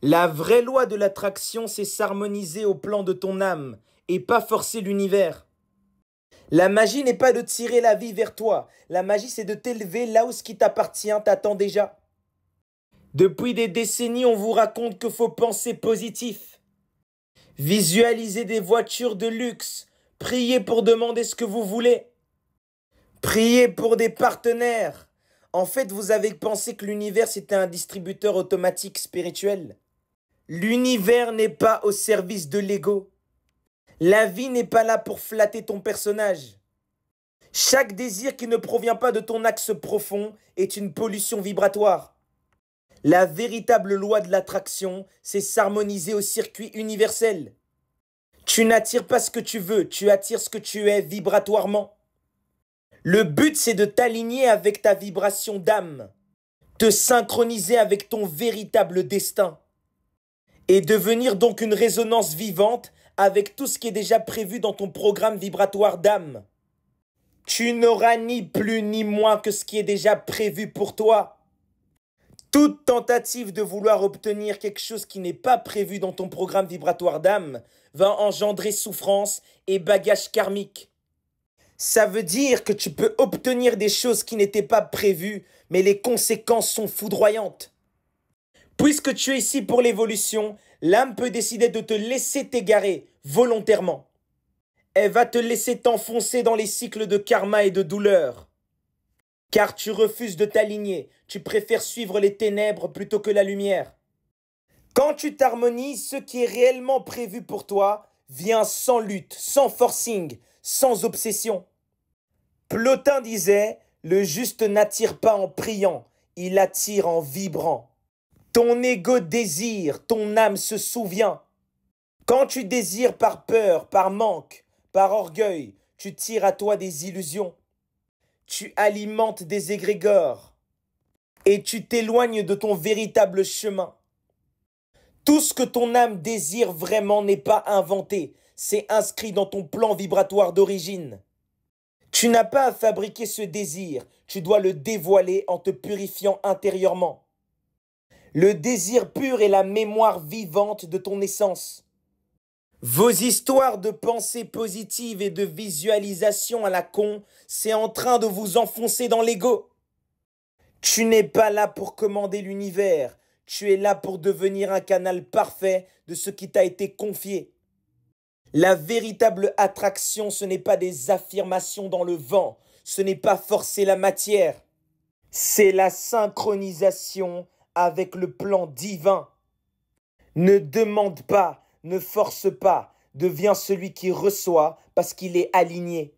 La vraie loi de l'attraction, c'est s'harmoniser au plan de ton âme et pas forcer l'univers. La magie n'est pas de tirer la vie vers toi. La magie, c'est de t'élever là où ce qui t'appartient t'attend déjà. Depuis des décennies, on vous raconte qu'il faut penser positif. Visualiser des voitures de luxe. Prier pour demander ce que vous voulez. Prier pour des partenaires. En fait, vous avez pensé que l'univers c'était un distributeur automatique spirituel. L'univers n'est pas au service de l'ego. La vie n'est pas là pour flatter ton personnage. Chaque désir qui ne provient pas de ton axe profond est une pollution vibratoire. La véritable loi de l'attraction, c'est s'harmoniser au circuit universel. Tu n'attires pas ce que tu veux, tu attires ce que tu es vibratoirement. Le but, c'est de t'aligner avec ta vibration d'âme, te synchroniser avec ton véritable destin et devenir donc une résonance vivante avec tout ce qui est déjà prévu dans ton programme vibratoire d'âme. Tu n'auras ni plus ni moins que ce qui est déjà prévu pour toi. Toute tentative de vouloir obtenir quelque chose qui n'est pas prévu dans ton programme vibratoire d'âme va engendrer souffrance et bagages karmiques. Ça veut dire que tu peux obtenir des choses qui n'étaient pas prévues, mais les conséquences sont foudroyantes. Puisque tu es ici pour l'évolution, l'âme peut décider de te laisser t'égarer volontairement. Elle va te laisser t'enfoncer dans les cycles de karma et de douleur. Car tu refuses de t'aligner, tu préfères suivre les ténèbres plutôt que la lumière. Quand tu t'harmonises, ce qui est réellement prévu pour toi vient sans lutte, sans forcing, sans obsession. Plotin disait, le juste n'attire pas en priant, il attire en vibrant. Ton ego désire, ton âme se souvient. Quand tu désires par peur, par manque, par orgueil, tu tires à toi des illusions. Tu alimentes des égrégores et tu t'éloignes de ton véritable chemin. Tout ce que ton âme désire vraiment n'est pas inventé, c'est inscrit dans ton plan vibratoire d'origine. Tu n'as pas à fabriquer ce désir, tu dois le dévoiler en te purifiant intérieurement. Le désir pur est la mémoire vivante de ton essence. Vos histoires de pensée positive et de visualisation à la con, c'est en train de vous enfoncer dans l'ego. Tu n'es pas là pour commander l'univers, tu es là pour devenir un canal parfait de ce qui t'a été confié. La véritable attraction, ce n'est pas des affirmations dans le vent, ce n'est pas forcer la matière, c'est la synchronisation avec le plan divin. Ne demande pas, ne force pas, deviens celui qui reçoit parce qu'il est aligné.